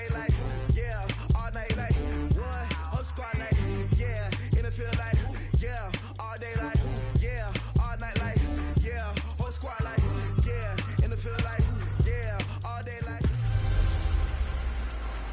day like, yeah, all night like, what? Whole squad like, yeah, in the field like, yeah, all day like, yeah, all night like, yeah, whole squad like, yeah, in the field like, yeah, all day like.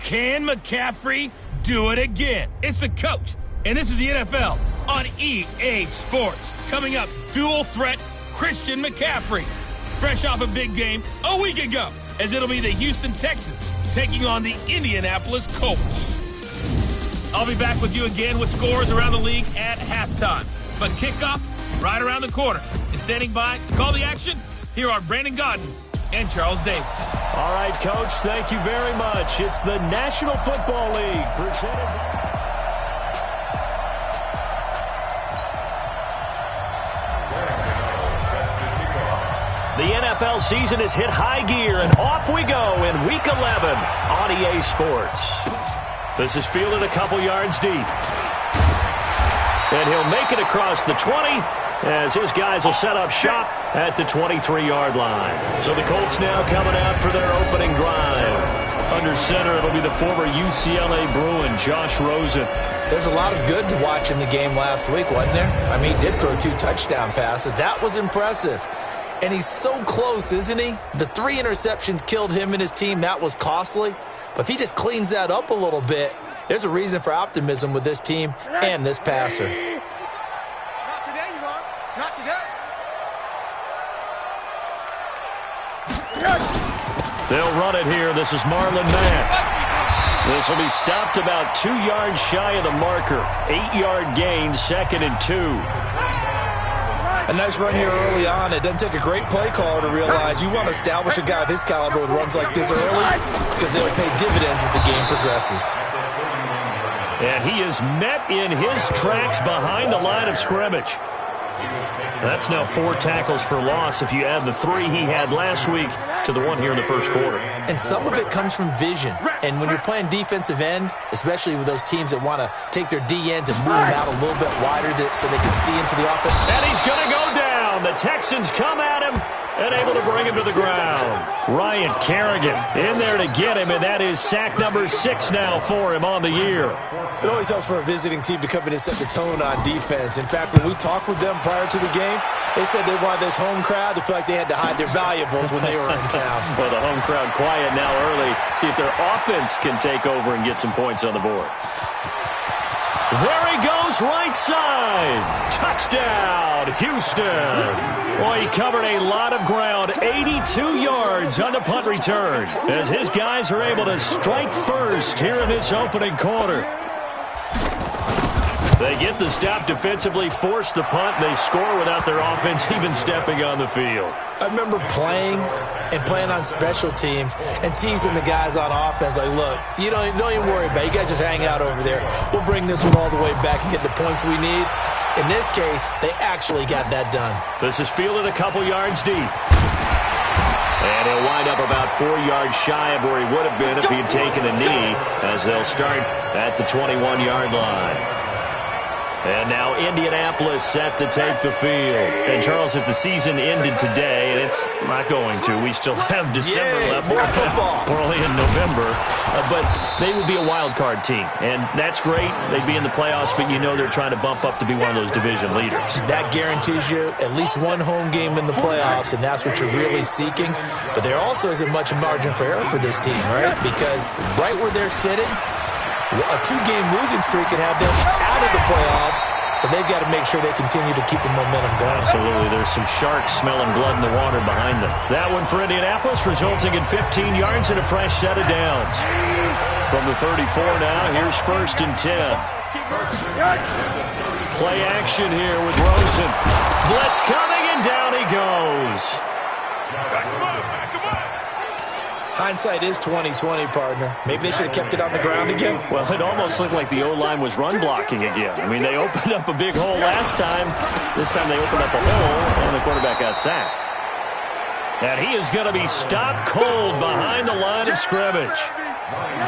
Can McCaffrey do it again? It's the coach, and this is the NFL on EA Sports. Coming up, dual threat Christian McCaffrey. Fresh off a big game a week ago, as it'll be the Houston Texans taking on the Indianapolis Colts. I'll be back with you again with scores around the league at halftime. But kickoff right around the corner. And standing by to call the action, here are Brandon Godden and Charles Davis. All right, Coach, thank you very much. It's the National Football League presented. The NFL season has hit high gear, and off we go in Week 11 on EA Sports. This is fielded a couple yards deep. And he'll make it across the 20 as his guys will set up shop at the 23-yard line. So the Colts now coming out for their opening drive. Under center, it'll be the former UCLA Bruin, Josh Rosen. There's a lot of good to watch in the game last week, wasn't there? I mean, he did throw 2 touchdown passes. That was impressive. And he's so close, isn't he? The 3 interceptions killed him and his team. That was costly. But if he just cleans that up a little bit, there's a reason for optimism with this team and this passer. Not today, you are. Not today. They'll run it here. This is Marlon Mack. This will be stopped about 2 yards shy of the marker. 8-yard gain, 2nd and 2. A nice run here early on. It doesn't take a great play caller to realize you want to establish a guy of his caliber with runs like this early because they'll pay dividends as the game progresses. And he is met in his tracks behind the line of scrimmage. That's now 4 tackles for loss if you add the 3 he had last week to the 1 here in the first quarter. And some of it comes from vision. And when you're playing defensive end, especially with those teams that want to take their D-ends and move them out a little bit wider so they can see into the offense. And he's going to go down. The Texans come at him and able to bring him to the ground. Ryan Kerrigan in there to get him, and that is sack number 6 now for him on the year. It always helps for a visiting team to come in and set the tone on defense. In fact, when we talked with them prior to the game, they said they wanted this home crowd to feel like they had to hide their valuables when they were in town. Well, the home crowd quiet now early. See if their offense can take over and get some points on the board. There he goes, right side. Touchdown, Houston. Boy, he covered a lot of ground, 82 yards on the punt return, as his guys are able to strike first here in this opening quarter. They get the stop defensively, force the punt, they score without their offense even stepping on the field. I remember playing on special teams and teasing the guys on offense like, look, you don't even worry about it. You guys just hang out over there. We'll bring this one all the way back and get the points we need. In this case, they actually got that done. This is fielded a couple yards deep. And he'll wind up about 4 yards shy of where he would have been if he had taken a knee, as they'll start at the 21-yard line. And now Indianapolis set to take the field. And, Charles, if the season ended today, and it's not going to, we still have December left. More football. We're only in November. But they would be a wild card team. And that's great. They'd be in the playoffs, but you know they're trying to bump up to be one of those division leaders. That guarantees you at least one home game in the playoffs, and that's what you're really seeking. But there also isn't much margin for error for this team, right? Because right where they're sitting, a 2-game losing streak could have them out of the playoffs, so they've got to make sure they continue to keep the momentum going. Absolutely. There's some sharks smelling blood in the water behind them. That one for Indianapolis, resulting in 15 yards and a fresh set of downs. From the 34 now, here's 1st and 10. Play action here with Rosen. Blitz coming, and down he goes. Hindsight is 20/20, partner. Maybe they should have kept it on the ground again. Well, it almost looked like the O-line was run blocking again. I mean, they opened up a big hole last time. This time they opened up a hole, and the quarterback got sacked. And he is going to be stopped cold behind the line of scrimmage.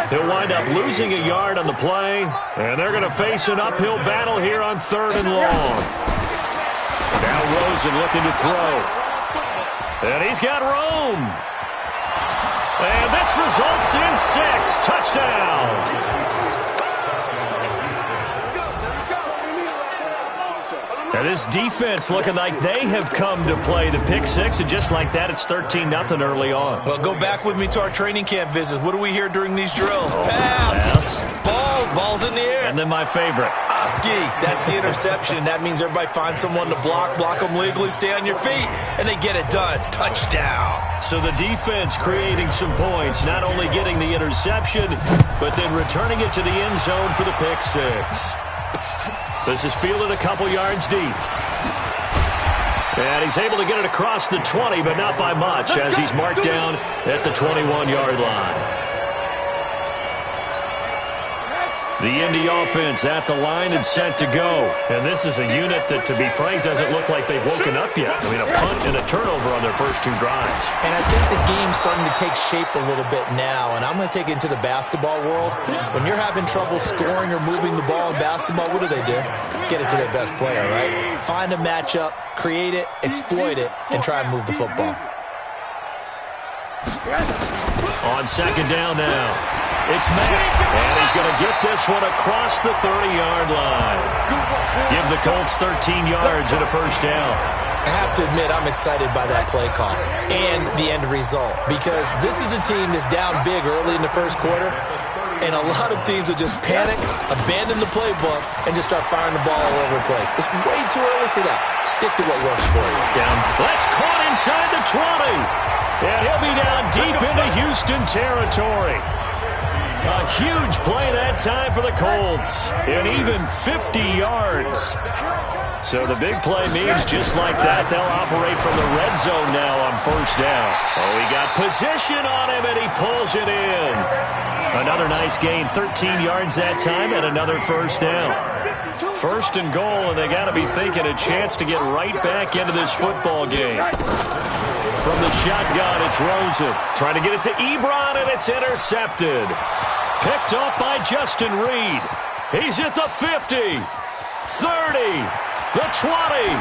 He'll wind up losing a yard on the play, and they're going to face an uphill battle here on 3rd and long. Now Rosen looking to throw. And he's got Rome. And this results in 6. touchdown. Now this defense looking like they have come to play the pick six, and just like that, it's 13-0 early on. Well, go back with me to our training camp visits. What do we hear during these drills? Pass. Ball's in the air. And then my favorite. Oski, that's the interception. That means everybody finds someone to block them legally, stay on your feet, and they get it done. Touchdown. So the defense creating some points, not only getting the interception, but then returning it to the end zone for the pick six. This is fielded a couple yards deep. And he's able to get it across the 20, but not by much, as he's marked down at the 21-yard line. The Indy offense at the line and set to go. And this is a unit that, to be frank, doesn't look like they've woken up yet. I mean, a punt and a turnover on their first two drives. And I think the game's starting to take shape a little bit now. And I'm going to take it into the basketball world. When you're having trouble scoring or moving the ball in basketball, what do? Get it to their best player, right? Find a matchup, create it, exploit it, and try and move the football. On second down now. It's Mack, and he's going to get this one across the 30-yard line. Give the Colts 13 yards and a first down. I have to admit, I'm excited by that play call and the end result, because this is a team that's down big early in the first quarter, and a lot of teams will just panic, abandon the playbook, and just start firing the ball all over the place. It's way too early for that. Stick to what works for you. Down. That's caught inside the 20. And he'll be down deep into Houston territory. A huge play that time for the Colts, and even 50 yards. So the big play means just like that, they'll operate from the red zone now on first down. Oh, he got position on him, and he pulls it in. Another nice gain, 13 yards that time, and another first down. First and goal, and they got to be thinking a chance to get right back into this football game. From the shotgun, it's Rosen. Trying to get it to Ebron, and it's intercepted. Picked up by Justin Reed. He's at the 50, 30, the 20.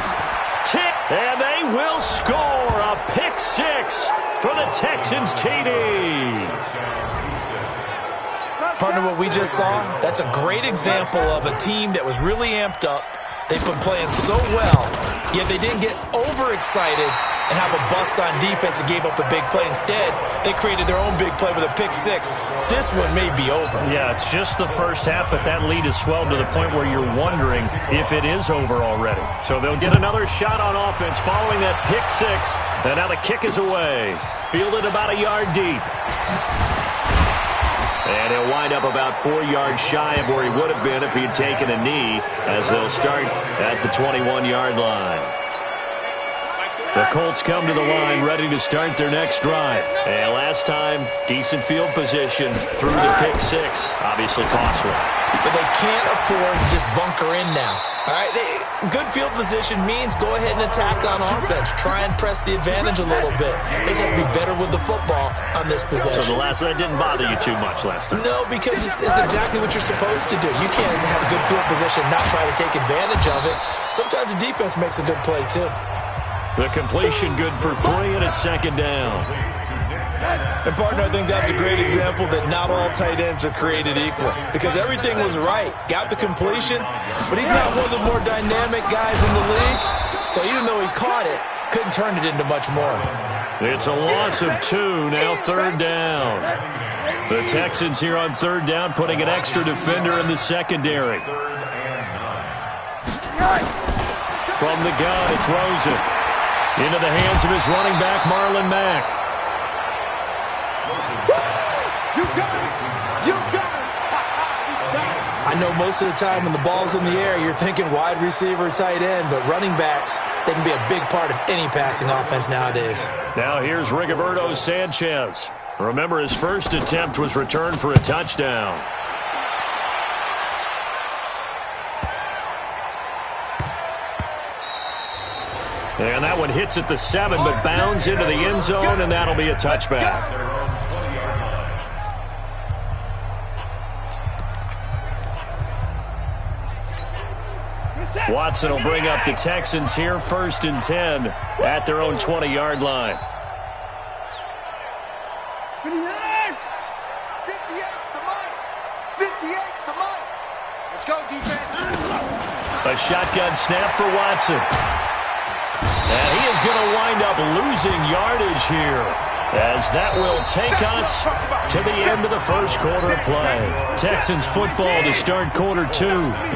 Tick, and they will score a pick six for the Texans TD. Partner, what we just saw, that's a great example of a team that was really amped up. They've been playing so well, yet they didn't get overexcited and have a bust on defense and gave up a big play. Instead, they created their own big play with a pick six. This one may be over. Yeah, it's just the first half, but that lead has swelled to the point where you're wondering if it is over already. So they'll get another shot on offense following that pick six, and now the kick is away. Fielded about a yard deep. And he'll wind up about 4 yards shy of where he would have been if he had taken a knee, as they'll start at the 21-yard line. The Colts come to the line ready to start their next drive. And last time, decent field position through the pick six. Obviously costly. But they can't afford to just bunker in now. All right, good field position means go ahead and attack on offense. Try and press the advantage a little bit. They just have to be better with the football on this possession. So the last one didn't bother you too much last time? No, because it's exactly what you're supposed to do. You can't have good field position, not try to take advantage of it. Sometimes the defense makes a good play, too. The completion good for 3, and it's second down. And, partner, I think that's a great example that not all tight ends are created equal, because everything was right. Got the completion, but he's not one of the more dynamic guys in the league. So even though he caught it, couldn't turn it into much more. It's a loss of 2, now third down. The Texans here on third down putting an extra defender in the secondary. From the gun, it's Rosen. Into the hands of his running back, Marlon Mack. You got it! You got it! I know most of the time when the ball's in the air, you're thinking wide receiver, tight end, but running backs, they can be a big part of any passing offense nowadays. Now here's Rigoberto Sanchez. Remember, his first attempt was returned for a touchdown. And that one hits at the 7, but bounds into the end zone, and that'll be a touchback. Watson will bring up the Texans here, 1st and 10 at their own 20-yard line. 58, 58, come 58 for Mike. Let's go, defense. A shotgun snap for Watson. And he is going to wind up losing yardage here, as that will take us to the end of the first quarter of play. Texans football to start quarter 2,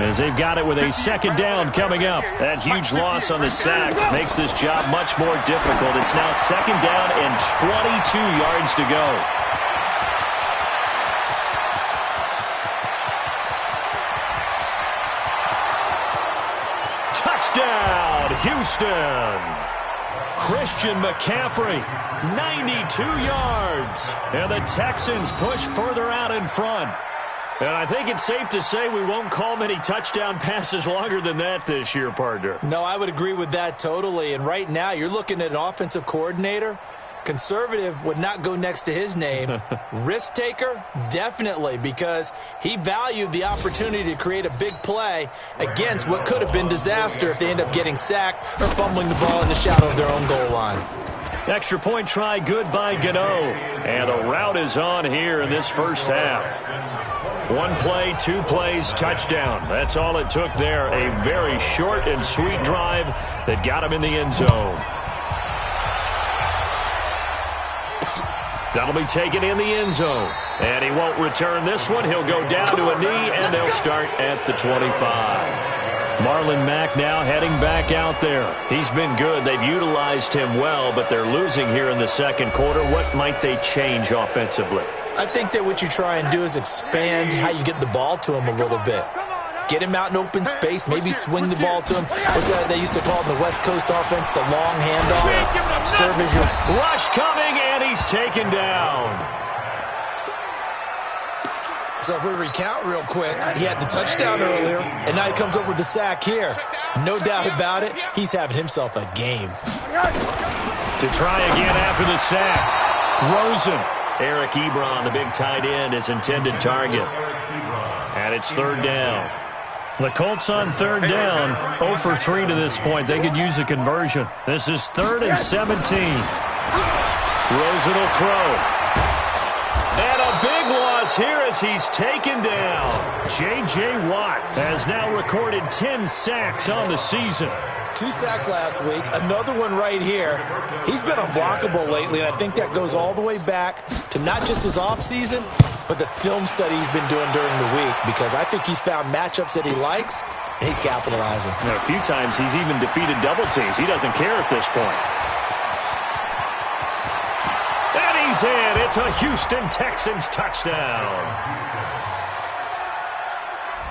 as they've got it with a second down coming up. That huge loss on the sack makes this job much more difficult. It's now second down and 22 yards to go. Touchdown, Houston! Christian McCaffrey, 92 yards. And the Texans push further out in front. And I think it's safe to say we won't call many touchdown passes longer than that this year, partner. No, I would agree with that totally. And right now, you're looking at an offensive coordinator. Conservative would not go next to his name. Risk taker, definitely, because he valued the opportunity to create a big play against what could have been disaster if they end up getting sacked or fumbling the ball in the shadow of their own goal line. Extra point try good by Gano. And a route is on here in this first half. 1 play, 2 plays, touchdown. That's all it took there. A very short and sweet drive that got him in the end zone. That'll be taken in the end zone. And he won't return this one. He'll go down to a knee, and they'll start at the 25. Marlon Mack now heading back out there. He's been good. They've utilized him well, but they're losing here in the second quarter. What might they change offensively? I think that what you try and do is expand how you get the ball to him a little bit. Get him out in open space, maybe swing the ball to him. What's that they used to call in the West Coast offense, the long handoff? Serve as your... Rush coming, and he's taken down. So if we recount real quick, he had the touchdown earlier, and now he comes up with the sack here. No doubt about it, he's having himself a game. To try again after the sack, Rosen. Eric Ebron, the big tight end, his intended target. And it's third down. The Colts on third down, 0 for 3 to this point. They could use a conversion. This is 3rd and 17. Rosen will throw. And a big loss here as he's taken down. J.J. Watt has now recorded 10 sacks on the season. 2 sacks last week, another one right here. He's been unblockable lately, and I think that goes all the way back to not just his offseason, but the film study he's been doing during the week, because I think he's found matchups that he likes, and he's capitalizing. A few times he's even defeated double teams. He doesn't care at this point. And he's in. It's a Houston Texans touchdown.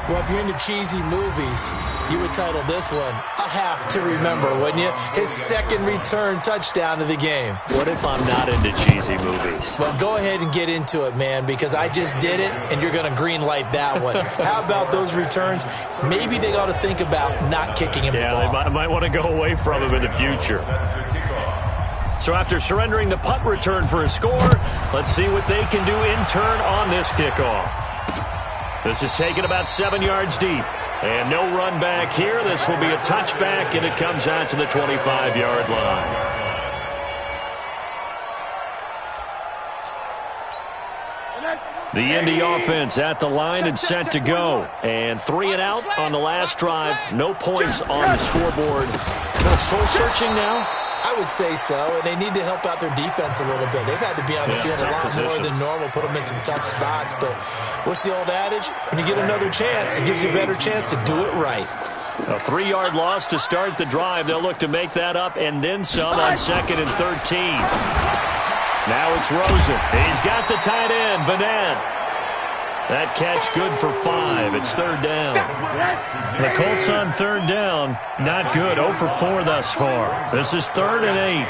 Well, if you're into cheesy movies, you would title this one A Half to Remember, wouldn't you? His second return touchdown of the game. What if I'm not into cheesy movies? Well, go ahead and get into it, man, because I just did it, and you're going to green light that one. How about those returns? Maybe they ought to think about not kicking him the ball. Yeah, they might want to go away from him in the future. So after surrendering the punt return for a score, let's see what they can do in turn on this kickoff. This is taken about 7 yards deep. And no run back here. This will be a touchback, and it comes out to the 25-yard line. The Indy offense at the line and set to go. And 3 and out on the last drive. No points on the scoreboard. A little soul-searching now. I would say so, and they need to help out their defense a little bit. They've had to be on the field a lot more than normal, put them in some tough spots. But what's the old adage? When you get another chance, it gives you a better chance to do it right. A 3-yard loss to start the drive. They'll look to make that up and then some on 2nd and 13. Now it's Rosen. He's got the tight end, Vanette. That catch good for 5. It's 3rd down. The Colts on 3rd down. Not good. 0 for 4 thus far. This is 3rd and 8.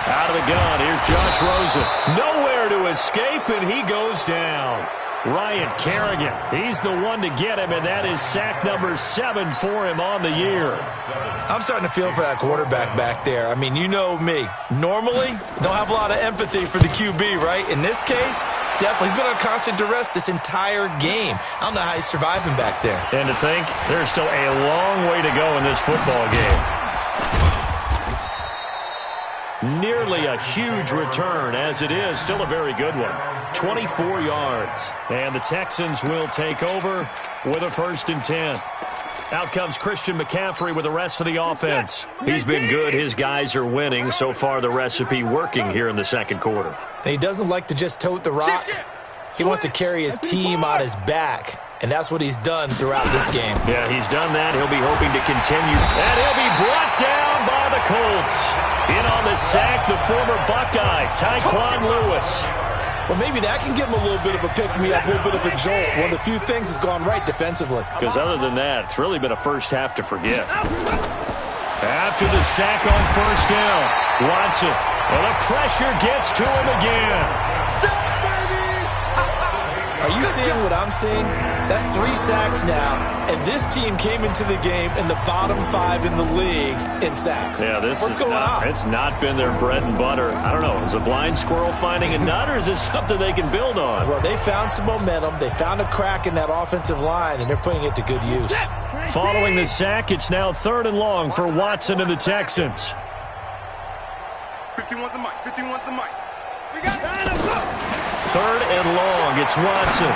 Out of the gun. Here's Josh Rosen. Nowhere to escape, and he goes down. Ryan Kerrigan. He's the one to get him, and that is sack number 7 for him on the year. I'm starting to feel for that quarterback back there. I mean, you know me. Normally, don't have a lot of empathy for the QB, right? In this case, definitely. He's been on constant duress this entire game. I don't know how he's surviving back there. And to think, there's still a long way to go in this football game. nearly a huge return. As it is, still a very good one. 24 yards. And the Texans will take over with a 1st and 10. Out comes Christian McCaffrey with the rest of the offense. He's been good. His guys are winning. So far, the recipe working here in the second quarter. He doesn't like to just tote the rock. He wants to carry his team on his back, and that's what he's done throughout this game. Yeah, he's done that. He'll be hoping to continue. And he'll be brought down by the Colts. In on the sack, the former Buckeye, Tyquan Lewis. Well, maybe that can give him a little bit of a pick-me-up, a little bit of a jolt. One of the few things has gone right defensively. Because other than that, it's really been a first half to forget. After the sack on 1st down, Watson. Well, the pressure gets to him again. Are you seeing what I'm seeing? That's 3 sacks now, and this team came into the game in the bottom 5 in the league in sacks. Yeah, What's going on? It's not been their bread and butter. I don't know. Is a blind squirrel finding a nut, or is this something they can build on? Well, they found some momentum. They found a crack in that offensive line, and they're putting it to good use. Following the sack, it's now 3rd and long for Watson and the Texans. 51's the mic. 51's the mic. We got it. 3rd and long. It's Watson.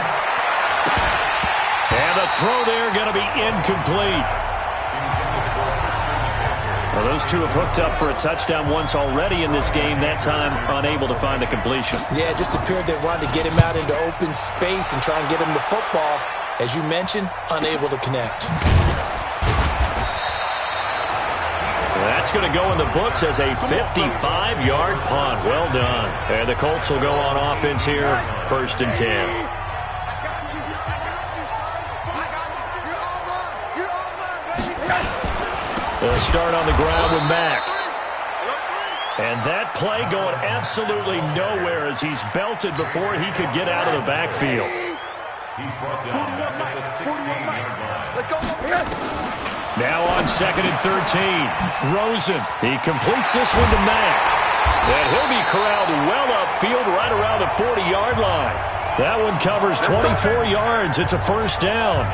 And the throw there going to be incomplete. Well, those two have hooked up for a touchdown once already in this game. That time unable to find the completion. Yeah, it just appeared they wanted to get him out into open space and try and get him the football. As you mentioned, unable to connect. That's going to go in the books as a 55-yard punt. Well done. And the Colts will go on offense here, 1st and 10. They'll start on the ground with Mack. And that play going absolutely nowhere as he's belted before he could get out of the backfield. He's brought down at the 16-yard line. Let's go. Now on 2nd and 13. Rosen. He completes this one to Mack. And he'll be corralled well upfield right around the 40-yard line. That one covers 24 yards. It's a 1st down.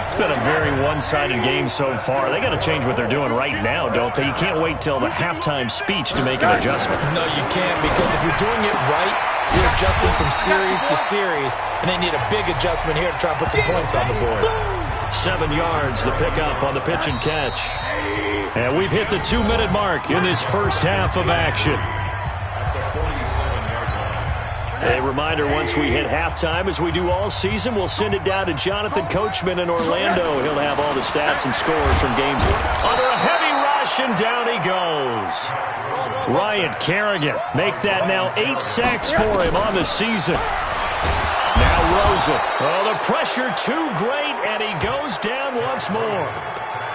It's been a very one-sided game so far. They got to change what they're doing right now, don't they? You can't wait till the halftime speech to make an adjustment. No, you can't, because if you're doing it right, you're adjusting from series to series, and they need a big adjustment here to try and put some points on the board. 7 yards, the pickup on the pitch and catch. And we've hit the 2-minute mark in this first half of action. A reminder, once we hit halftime, as we do all season, we'll send it down to Jonathan Coachman in Orlando. He'll have all the stats and scores from games under a heavy rush, and down he goes. Ryan Kerrigan, make that now 8 sacks for him on the season. Now Rosen. Oh, the pressure too great, and he goes down once more.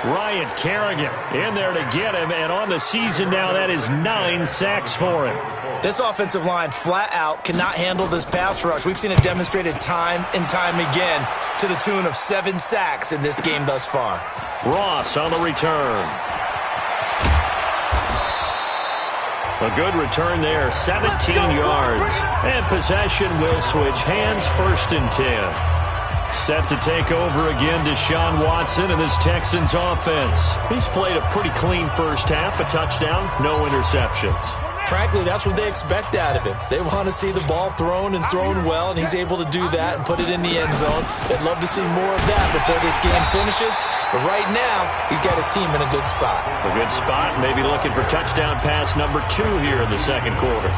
Ryan Kerrigan in there to get him, and on the season now, that is 9 sacks for him. This offensive line flat out cannot handle this pass rush. We've seen it demonstrated time and time again to the tune of 7 sacks in this game thus far. Ross on the return. A good return there, 17 yards. And possession will switch hands, 1st and 10. Set to take over again, Deshaun Watson and this Texans offense. He's played a pretty clean first half, a touchdown, no interceptions. Frankly, that's what they expect out of him. They want to see the ball thrown and thrown well, and he's able to do that and put it in the end zone. They'd love to see more of that before this game finishes. But right now, he's got his team in a good spot. A good spot, maybe looking for touchdown pass number 2 here in the second quarter.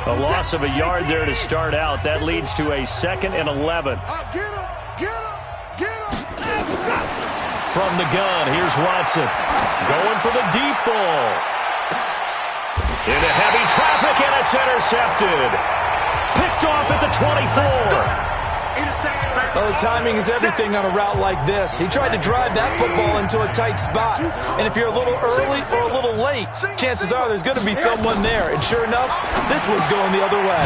A loss of a yard there to start out. That leads to a 2nd and 11. From the gun, here's Watson. Going for the deep ball. Into heavy traffic, and it's intercepted. Picked off at the 24. Oh, timing is everything on a route like this. He tried to drive that football into a tight spot. And if you're a little early or a little late, chances are there's going to be someone there. And sure enough, this one's going the other way.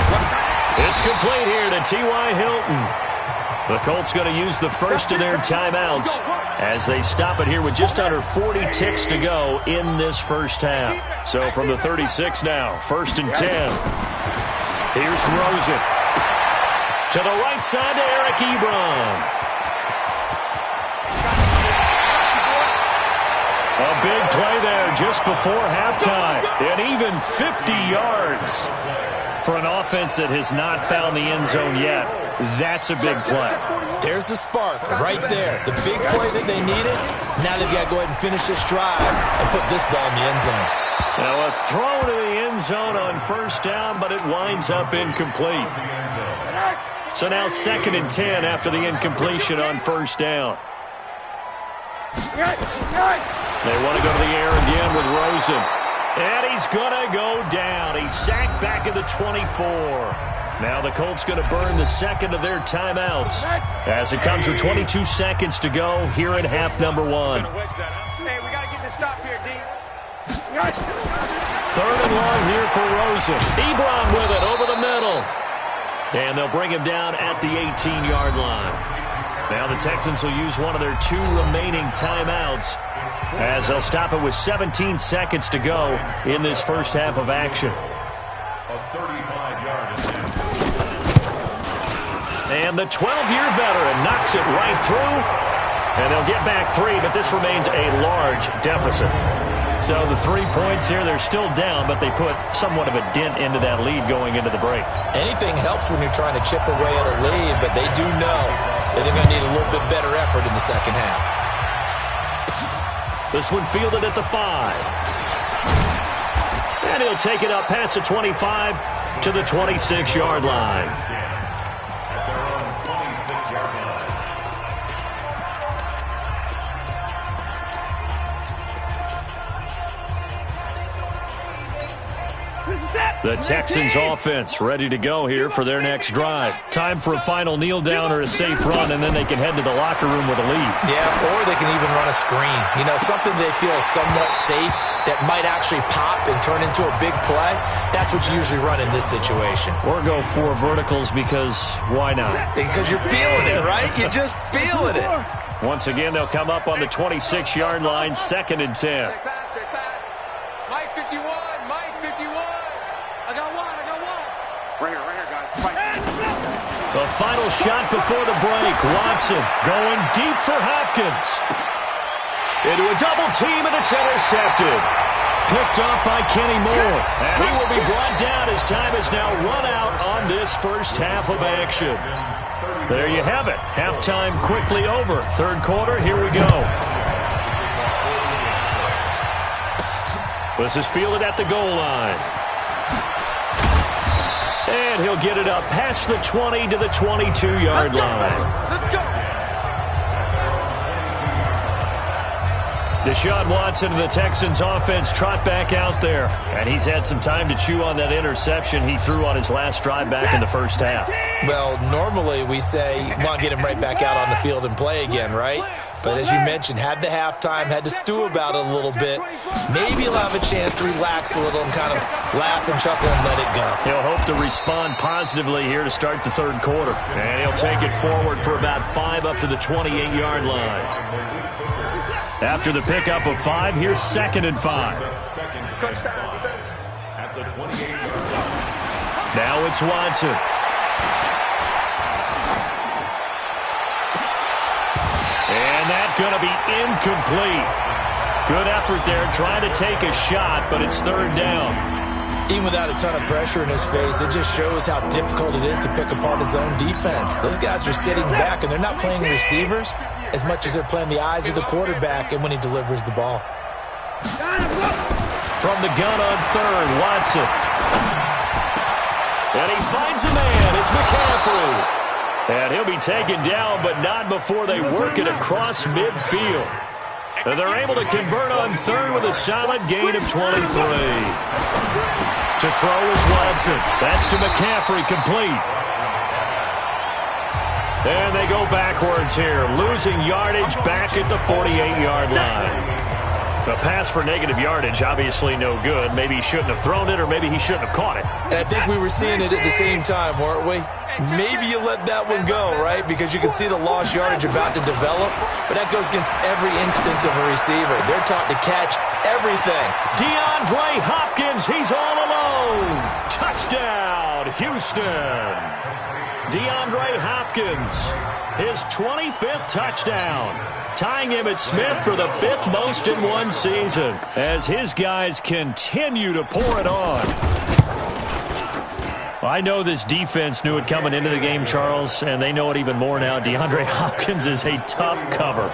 It's complete here to T.Y. Hilton. The Colts going to use the first of their timeouts as they stop it here with just under 40 ticks to go in this first half. So from the 36 now, 1st and 10. Here's Rosen. To the right side to Eric Ebron. A big play there just before halftime. And even 50 yards for an offense that has not found the end zone yet. That's a big play. There's the spark right there. The big play that they needed. Now they've got to go ahead and finish this drive and put this ball in the end zone. Now a throw to the end zone on first down, but it winds up incomplete. So now 2nd and 10 after the incompletion on first down. They want to go to the air again with Rosen. And he's going to go down. He's sacked back at the 24. Now the Colts going to burn the second of their timeouts as it comes with 22 seconds to go here in half number 1. Hey, we got to get this stop here, D. 3rd and long here for Rosen. Ebron with it over the middle. And they'll bring him down at the 18-yard line. Now the Texans will use one of their 2 remaining timeouts as they'll stop it with 17 seconds to go in this first half of action. A 35-yard attempt. And the 12-year veteran knocks it right through. And they'll get back 3, but this remains a large deficit. So the 3 points here, they're still down, but they put somewhat of a dent into that lead going into the break. Anything helps when you're trying to chip away at a lead, but they do know that they're going to need a little bit better effort in the second half. This one fielded at the 5. And he'll take it up past the 25 to the 26-yard line. At their own 26-yard line. The Texans offense ready to go here for their next drive. Time for a final kneel down or a safe run, and then they can head to the locker room with a lead. Yeah, or they can even run a screen. You know, something they feel is somewhat safe that might actually pop and turn into a big play. That's what you usually run in this situation. Or go 4 verticals because why not? Because you're feeling it, right? You're just feeling it. Once again, they'll come up on the 26-yard line, 2nd and 10. Mike 51, Mike 51. I got one. Right here, guys. Fight. The final shot before the break. Watson going deep for Hopkins. Into a double team, and it's intercepted. Picked off by Kenny Moore. And he will be brought down as time is now run out on this first half of action. There you have it. Halftime quickly over. 3rd quarter, here we go. This is fielded at the goal line. And he'll get it up past the 20 to the 22-yard line. Let's go. Deshaun Watson and the Texans offense trot back out there. And he's had some time to chew on that interception he threw on his last drive back in the first half. Well, normally we say, come on, get him right back out on the field and play again, right? But as you mentioned, had the halftime, had to stew about it a little bit. Maybe he'll have a chance to relax a little and kind of laugh and chuckle and let it go. He'll hope to respond positively here to start the 3rd quarter. And he'll take it forward for about 5 up to the 28-yard line. After the pickup of 5, here's 2nd and 5. Touchdown, defense. At the 28-yard line. Now it's Watson. And that's going to be incomplete. Good effort there trying to take a shot, but it's 3rd down. Even without a ton of pressure in his face, it just shows how difficult it is to pick apart his own defense. Those guys are sitting back, and they're not playing receivers as much as they're playing the eyes of the quarterback and when he delivers the ball. From the gun on 3rd, Watson. And he finds a man. It's McCaffrey. And he'll be taken down, but not before they work it across midfield. And they're able to convert on 3rd with a solid gain of 23. To throw is Watson. That's to McCaffrey, complete. And they go backwards here, losing yardage back at the 48-yard line. A pass for negative yardage, obviously no good. Maybe he shouldn't have thrown it, or maybe he shouldn't have caught it. And I think we were seeing it at the same time, weren't we? Maybe you let that one go, right? Because you can see the lost yardage about to develop, but that goes against every instinct of a receiver. They're taught to catch everything. DeAndre Hopkins, he's all alone. Touchdown, Houston. DeAndre Hopkins, his 25th touchdown, tying Emmitt Smith for the 5th most in one season as his guys continue to pour it on. I know this defense knew it coming into the game, Charles, and they know it even more now. DeAndre Hopkins is a tough cover.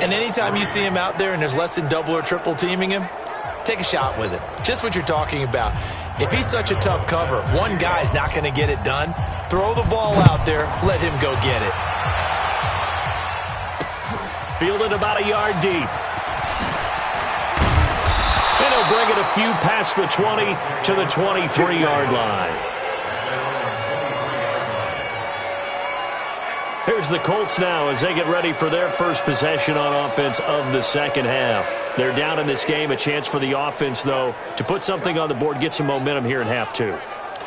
And anytime you see him out there and there's less than double or triple teaming him, take a shot with it. Just what you're talking about. If he's such a tough cover, one guy's not going to get it done. Throw the ball out there. Let him go get it. Fielded about a yard deep. And he'll bring it a few past the 20 to the 23-yard line. Here's the Colts now as they get ready for their first possession on offense of the second half. They're down in this game. A chance for the offense, though, to put something on the board, get some momentum here in half two.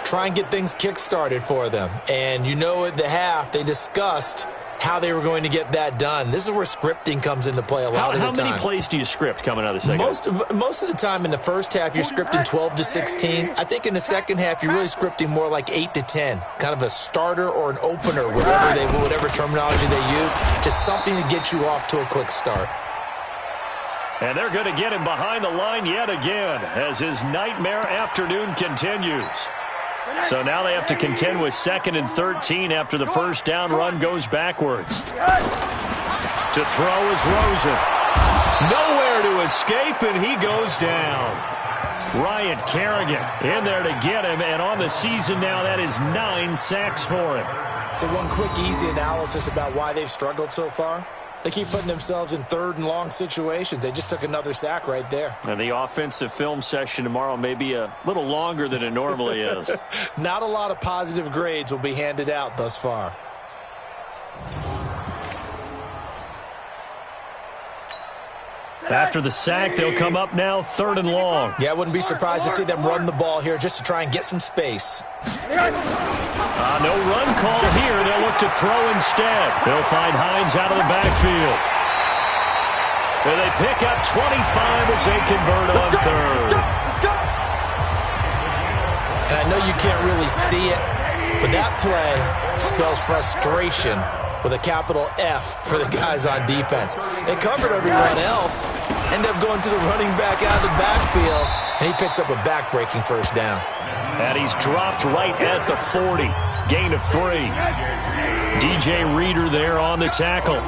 Try and get things kick-started for them. And you know at the half, they discussed how they were going to get that done. This is where scripting comes into play a lot of the time. How many plays do you script coming out of the second half? Most of the time in the first half, you're scripting 12 to 16. I think in the second half, you're really scripting more like 8 to 10. Kind of a starter or an opener, whatever terminology they use. Just something to get you off to a quick start. And they're going to get him behind the line yet again as his nightmare afternoon continues. So now they have to contend with 2nd and 13 after the first down run goes backwards. To throw is Rosen. Nowhere to escape, and he goes down. Ryan Kerrigan in there to get him, and on the season now, that is 9 sacks for him. So one quick, easy analysis about why they've struggled so far. They keep putting themselves in 3rd and long situations. They just took another sack right there. And the offensive film session tomorrow may be a little longer than it normally is. Not a lot of positive grades will be handed out thus far. After the sack, they'll come up now 3rd and long. Yeah, I wouldn't be surprised to see them run the ball here just to try and get some space. No run call here. They'll look to throw instead. They'll find Hines out of the backfield. And they pick up 25 as they convert on 3rd. And I know you can't really see it, but that play spells frustration with a capital F for the guys on defense. They covered everyone else, end up going to the running back out of the backfield, and he picks up a back-breaking first down. And he's dropped right at the 40. Gain of 3. DJ Reader there on the tackle.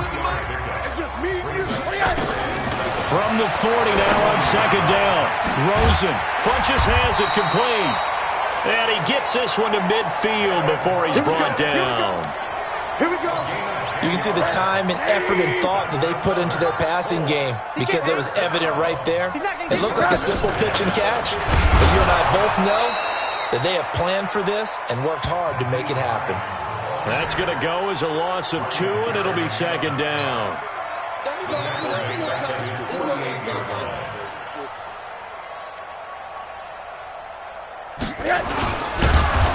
From the 40 now on 2nd down. Rosen. Funches has it complete. And he gets this one to midfield before he's brought down. Here we go. You can see the time and effort and thought that they put into their passing game because it was evident right there. It looks like a simple pitch and catch, but you and I both know that they have planned for this and worked hard to make it happen. That's going to go as a loss of 2, and it'll be 2nd down.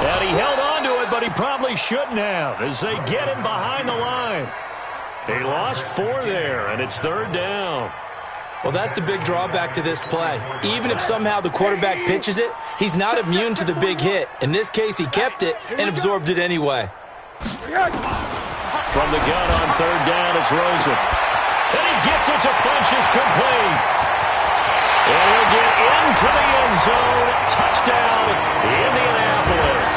And he held on to it, but he probably shouldn't have as they get him behind the line. He lost 4 there, and it's 3rd down. Well, that's the big drawback to this play. Even if somehow the quarterback pitches it, he's not immune to the big hit. In this case, he kept it and absorbed it anyway. From the gun on 3rd down, it's Rosen. And he gets it to Funches complete. And he'll get into the end zone. Touchdown, Indianapolis.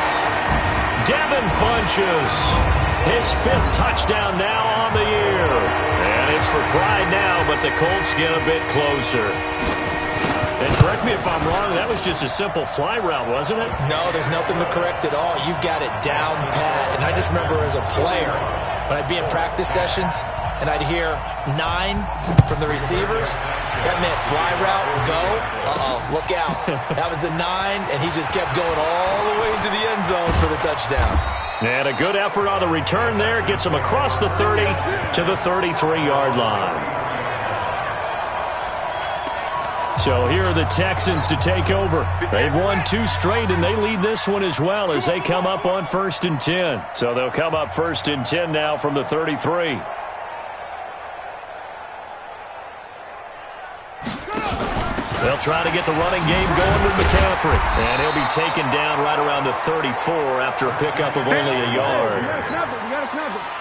Devin Funches, his 5th touchdown now on the year. And it's for pride now, but the Colts get a bit closer. And correct me if I'm wrong, that was just a simple fly route, wasn't it? No, there's nothing to correct at all. You've got it down pat. And I just remember as a player, when I'd be in practice sessions, and I'd hear 9 from the receivers, that meant fly route, go, look out. That was the 9, and he just kept going all the way into the end zone for the touchdown. And a good effort on the return there. Gets him across the 30 to the 33-yard line. So here are the Texans to take over. They've won 2 straight, and they lead this one as well as they come up on 1st and 10. So they'll come up 1st and 10 now from the 33. They'll try to get the running game going with McCaffrey. And he'll be taken down right around the 34 after a pickup of only a yard.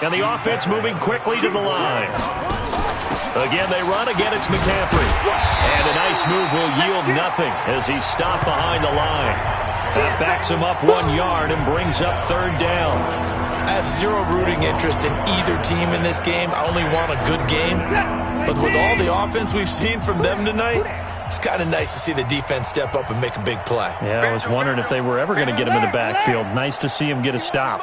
And the offense moving quickly to the line. Again, they run. Again, it's McCaffrey. And a nice move will yield nothing as he's stopped behind the line. That backs him up 1 yard and brings up third down. I have zero rooting interest in either team in this game. I only want a good game. But with all the offense we've seen from them tonight, it's kind of nice to see the defense step up and make a big play. Yeah, I was wondering if they were ever going to get him in the backfield. Nice to see him get a stop.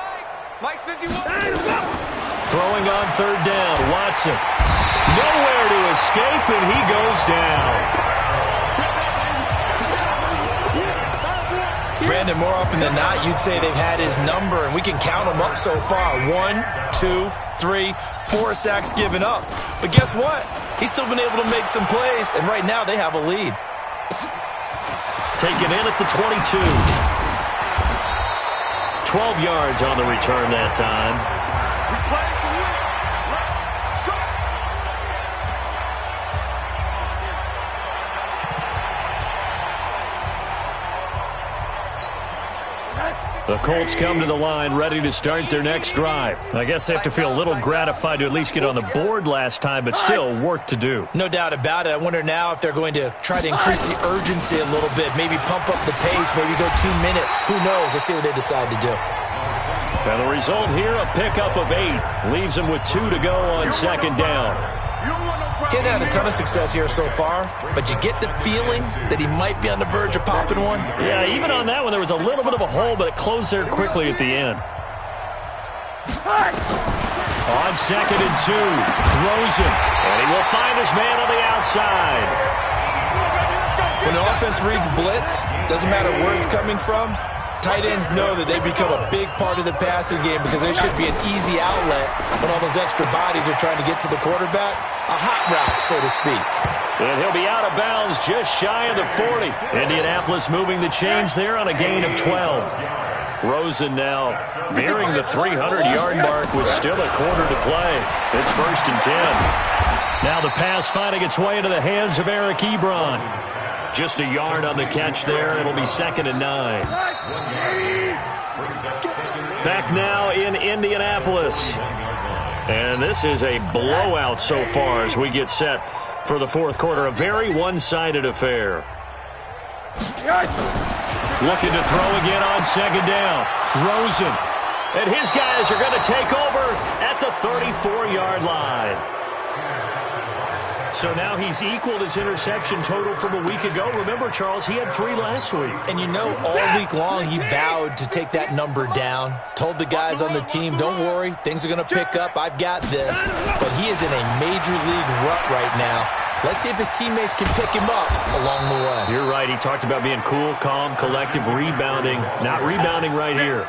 Throwing on third down, Watson. Nowhere to escape, and he goes down. Brandon, more often than not, you'd say they've had his number, and we can count them up so far. 1, 2, 3, 4 sacks given up. But guess what? He's still been able to make some plays, and right now they have a lead. Taken in at the 22. 12 yards on the return that time. The Colts come to the line ready to start their next drive. I guess they have to feel a little gratified to at least get on the board last time, but still work to do. No doubt about it. I wonder now if they're going to try to increase the urgency a little bit, maybe pump up the pace, maybe go 2 minute. Who knows? Let's see what they decide to do. And the result here, a pickup of 8. Leaves them with 2 to go on second down. Getting had a ton of success here so far, but you get the feeling that he might be on the verge of popping one. Yeah, even on that one, there was a little bit of a hole, but it closed there quickly at the end. On second and 2, throws it, and he will find his man on the outside. When the offense reads blitz, doesn't matter where it's coming from, tight ends know that they become a big part of the passing game because they should be an easy outlet when all those extra bodies are trying to get to the quarterback. A hot route, so to speak. And he'll be out of bounds just shy of the 40. Indianapolis moving the chains there on a gain of 12. Rosen now nearing the 300-yard mark with still a quarter to play. It's first and 10. Now the pass finding its way into the hands of Eric Ebron. Just a yard on the catch there. It'll be second and 9. Back now in Indianapolis. And this is a blowout so far as we get set for the fourth quarter. A very one-sided affair. Looking to throw again on second down. Rosen. And his guys are going to take over at the 34-yard line. So now he's equaled his interception total from a week ago. Remember, Charles, he had 3 last week. And you know, all week long he vowed to take that number down. Told the guys on the team, don't worry, things are going to pick up. I've got this. But he is in a major league rut right now. Let's see if his teammates can pick him up along the way. You're right. He talked about being cool, calm, collective, rebounding. Not rebounding right here.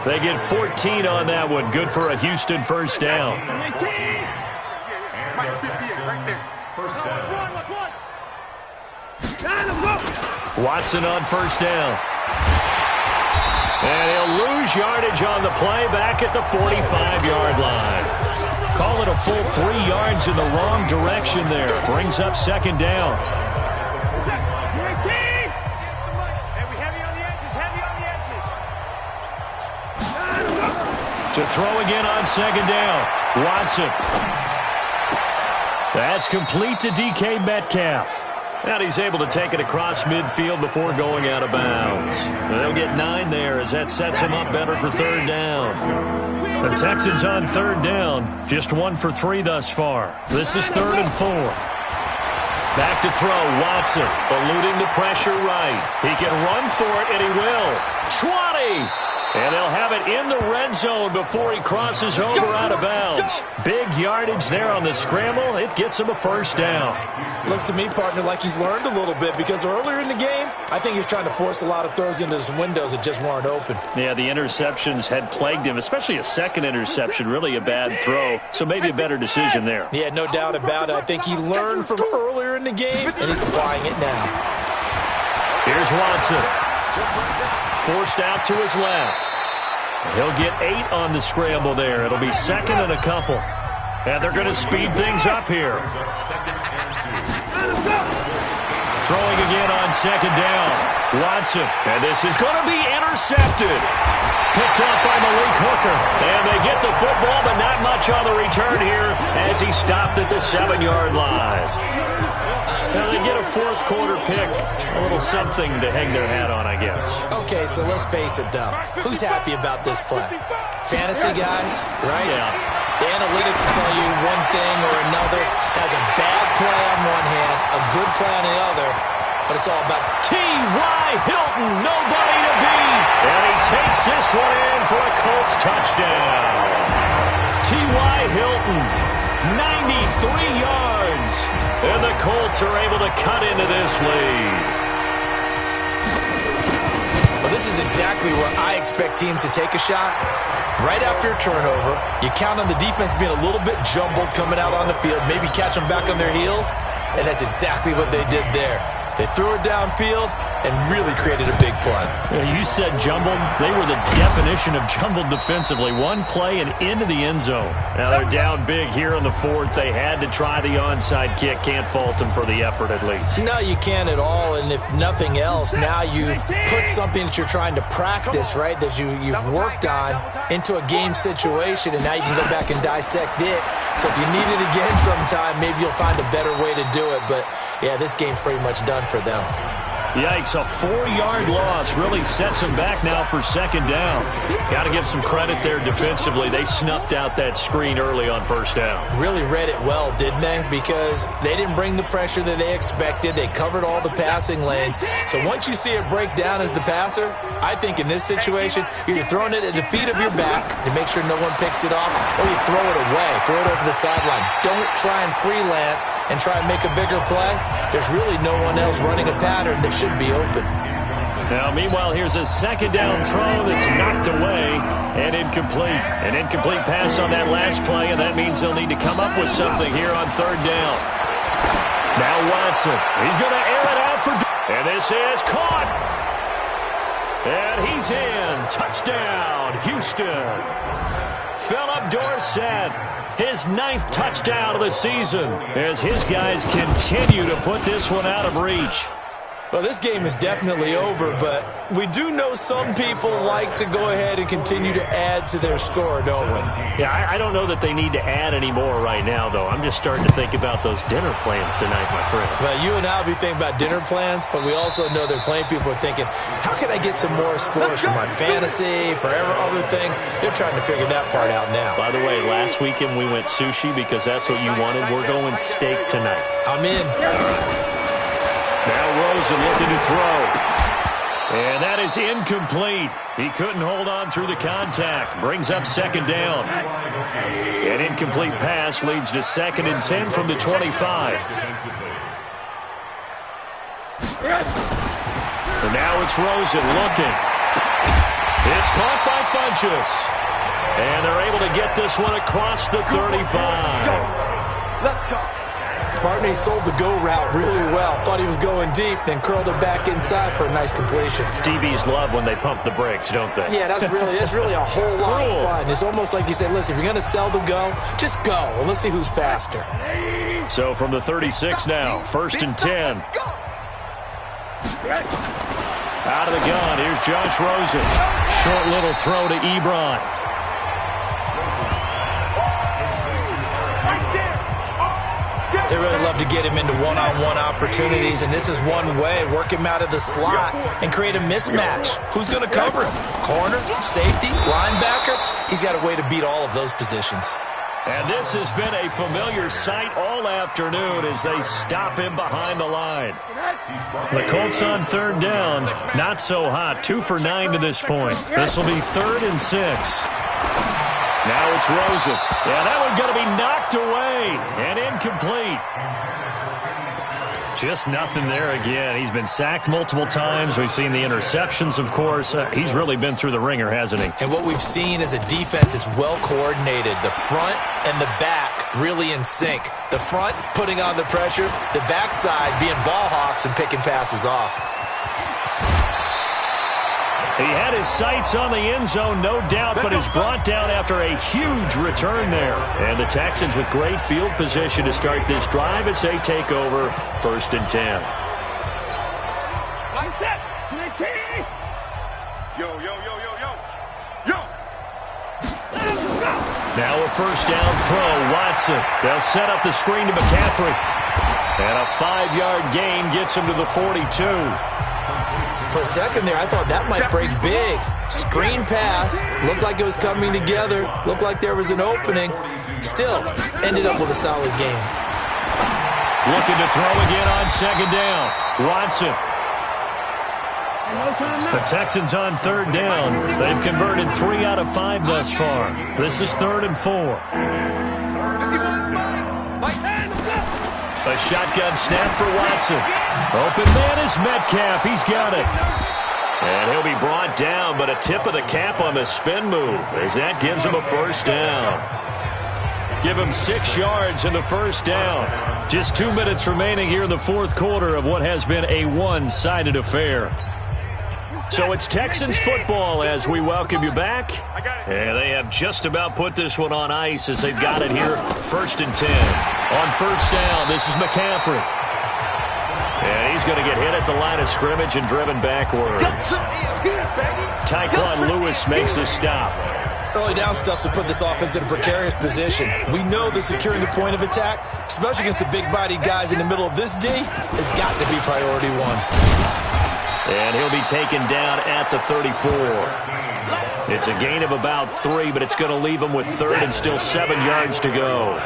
They get 14 on that one. Good for a Houston first down. Watson on first down. And he'll lose yardage on the play back at the 45-yard line. Call it a full 3 yards in the wrong direction there. Brings up second down. To throw again on second down. Watson. That's complete to DK Metcalf. And he's able to take it across midfield before going out of bounds. They'll get 9 there as that sets him up better for third down. The Texans on third down, just 1 for 3 thus far. This is third and 4. Back to throw, Watson, eluding the pressure right. He can run for it, and he will. 20! And they'll have it in the red zone before he crosses over out of bounds. Big yardage there on the scramble. It gets him a first down. Looks to me, partner, like he's learned a little bit because earlier in the game, I think he was trying to force a lot of throws into some windows that just weren't open. Yeah, the interceptions had plagued him, especially a second interception, really a bad throw. So maybe a better decision there. Yeah, no doubt about it. I think he learned from earlier in the game, and he's applying it now. Here's Watson. Forced out to his left. He'll get 8 on the scramble there. It'll be second and a couple. And they're going to speed things up here. Throwing again second down. Watson, and this is going to be intercepted. Picked up by Malik Hooker. And they get the football, but not much on the return here as he stopped at the 7-yard line. Now they get a fourth quarter pick. A little something to hang their hat on, I guess. Okay, so let's face it, though. Who's happy about this play? Fantasy guys, right? Yeah. The analytics will tell you one thing or another. Has a bad play on one hand, a good play on the other. But it's all about T.Y. Hilton, nobody to beat. And he takes this one in for a Colts touchdown. T.Y. Hilton, 93 yards. And the Colts are able to cut into this lead. Well, this is exactly where I expect teams to take a shot. Right after a turnover, you count on the defense being a little bit jumbled coming out on the field, maybe catch them back on their heels, and that's exactly what they did there. They threw it downfield and really created a big play. Yeah, you said jumbled. They were the definition of jumbled defensively. One play and into the end zone. Now they're down big here in the fourth. They had to try the onside kick. Can't fault them for the effort at least. No, you can't at all. And if nothing else, now you've put something that you're trying to practice, right, that you've worked on into a game situation, and now you can go back and dissect it. So if you need it again sometime, maybe you'll find a better way to do it. But, yeah, this game's pretty much done for them. Yikes, a 4-yard loss really sets them back now for second down. Got to give some credit there defensively. They snuffed out that screen early on first down. Really read it well, didn't they? Because they didn't bring the pressure that they expected. They covered all the passing lanes. So once you see it break down as the passer, I think in this situation, you're either throwing it at the feet of your back to make sure no one picks it off, or you throw it away, throw it over the sideline. Don't try and freelance and try and make a bigger play. There's really no one else running a pattern that should be open. Now, meanwhile, here's a second down throw that's knocked away and incomplete. An incomplete pass on that last play, and that means they'll need to come up with something here on third down. Now Watson, he's going to air it out for... And this is caught. And he's in. Touchdown, Houston. Philip Dorsett, his 9th touchdown of the season as his guys continue to put this one out of reach. Well, this game is definitely over, but we do know some people like to go ahead and continue to add to their score, don't we? Yeah, I don't know that they need to add any more right now, though. I'm just starting to think about those dinner plans tonight, my friend. Well, you and I will be thinking about dinner plans, but we also know they're playing people are thinking, how can I get some more scores for my fantasy, for other things? They're trying to figure that part out now. By the way, last weekend we went sushi because that's what you wanted. We're going steak tonight. I'm in. Now Rosen looking to throw. And that is incomplete. He couldn't hold on through the contact. Brings up second down. An incomplete pass leads to 2nd and 10 from the 25. And now it's Rosen looking. It's caught by Funchess. And they're able to get this one across the 35. Let's go. Bartney sold the go route really well. Thought he was going deep, then curled it back inside for a nice completion. DBs love when they pump the brakes, don't they? Yeah, that's really a whole lot of fun. It's almost like you said, listen, if you're going to sell the go, just go. And let's see who's faster. So from the 36 now, 1st and 10. Out of the gun, here's Josh Rosen. Short little throw to Ebron. They really love to get him into one-on-one opportunities, and this is one way. Work him out of the slot and create a mismatch. Who's going to cover him? Corner, safety, linebacker? He's got a way to beat all of those positions. And this has been a familiar sight all afternoon as they stop him behind the line. The Colts on 3rd down. Not so hot. 2 for 9 to this point. This will be 3rd and 6. Now it's Rosen. Yeah, that one's going to be knocked away and incomplete. Just nothing there again. He's been sacked multiple times. We've seen the interceptions, of course. He's really been through the ringer, hasn't he? And what we've seen is a defense that's well coordinated. The front and the back really in sync. The front putting on the pressure. The backside being ball hawks and picking passes off. He had his sights on the end zone, no doubt, but is brought down after a huge return there. And the Texans with great field position to start this drive as they take over 1st and 10. Now a first down throw, Watson. They'll set up the screen to McCaffrey. And a 5-yard gain gets him to the 42. For a second there, I thought that might break big. Screen pass, looked like it was coming together, looked like there was an opening. Still, ended up with a solid game. Looking to throw again on second down. Watson. The Texans on third down. They've converted 3 out of 5 thus far. This is 3rd and 4. A shotgun snap for Watson. Open man is Metcalf. He's got it. And he'll be brought down, but a tip of the cap on the spin move as that gives him a first down. Give him 6 yards in the first down. Just 2 minutes remaining here in the fourth quarter of what has been a one-sided affair. So it's Texans football as we welcome you back. And they have just about put this one on ice as they've got it here. 1st and 10. On first down, this is McCaffrey. And he's going to get hit at the line of scrimmage and driven backwards. Tyquan Lewis makes the stop. Early down stuff to put this offense in a precarious position. We know that securing the point of attack, especially against the big-bodied guys in the middle of this D, has got to be priority 1. And he'll be taken down at the 34. It's a gain of about 3, but it's going to leave him with 3rd and still 7 yards to go.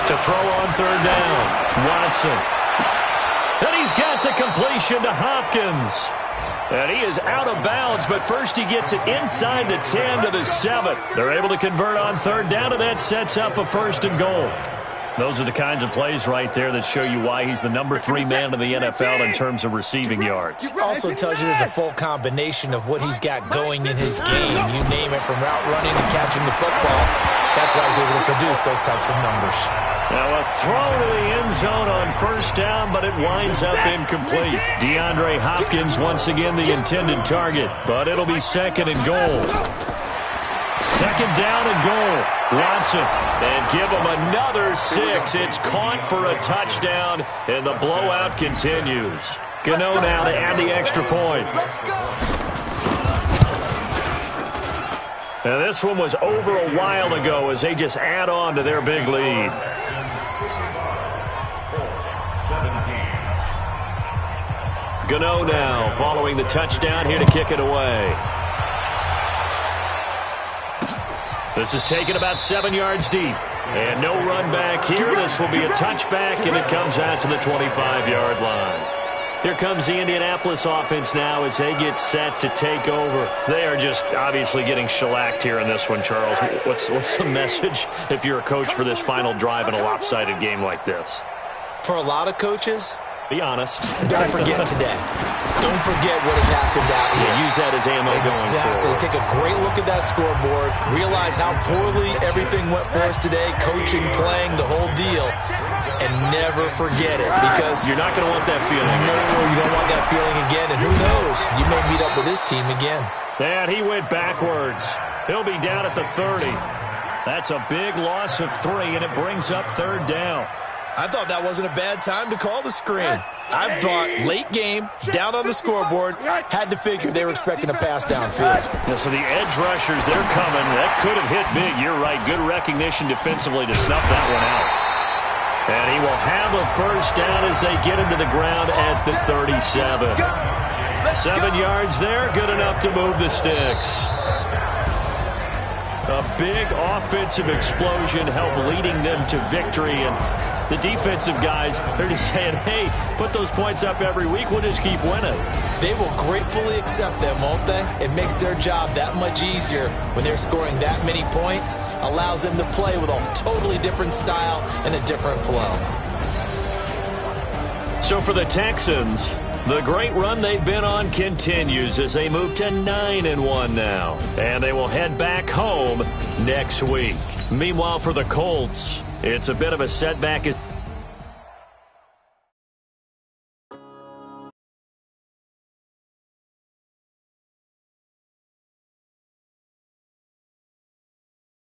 To throw on third down, Watson. And he's got the completion to Hopkins. And he is out of bounds, but first he gets it inside the 10 to the 7. They're able to convert on third down, and that sets up a 1st and goal. Those are the kinds of plays right there that show you why he's the number 3 man in the NFL in terms of receiving yards. Also tells you there's a full combination of what he's got going in his game. You name it, from route running to catching the football. That's why he's able to produce those types of numbers. Now a throw to the end zone on first down, but it winds up incomplete. DeAndre Hopkins once again the intended target, but it'll be 2nd and goal. 2nd down and goal. Watson, and give him another 6. It's caught for a touchdown, and the blowout continues. Gano now to add the extra point. Now this one was over a while ago as they just add on to their big lead. Gano now following the touchdown here to kick it away. This is taken about 7 yards deep. And no run back here. This will be a touchback, and it comes out to the 25-yard line. Here comes the Indianapolis offense now as they get set to take over. They are just obviously getting shellacked here in this one, Charles. What's the message if you're a coach for this final drive in a lopsided game like this? For a lot of coaches, be honest. Don't forget today. Don't forget what has happened out here. Yeah, use that as ammo going forward. Exactly. Take a great look at that scoreboard. Realize how poorly everything went for us today. Coaching, playing, the whole deal. And never forget it, because you're not going to want that feeling. No, you don't want that feeling again. And who knows? You may meet up with this team again. And he went backwards. He'll be down at the 30. That's a big loss of 3, and it brings up 3rd down. I thought that wasn't a bad time to call the screen. I thought late game, down on the scoreboard, had to figure they were expecting a pass downfield. Yeah, so the edge rushers, they're coming. That could have hit big. You're right. Good recognition defensively to snuff that one out. And he will have a first down as they get him to the ground at the 37. 7 yards there, good enough to move the sticks. A big offensive explosion helped leading them to victory, and the defensive guys, they're just saying, hey, put those points up every week, we'll just keep winning. They will gratefully accept them, won't they? It makes their job that much easier when they're scoring that many points, allows them to play with a totally different style and a different flow. So for the Texans, the great run they've been on continues as they move to 9-1 now. And they will head back home next week. Meanwhile, for the Colts, it's a bit of a setback.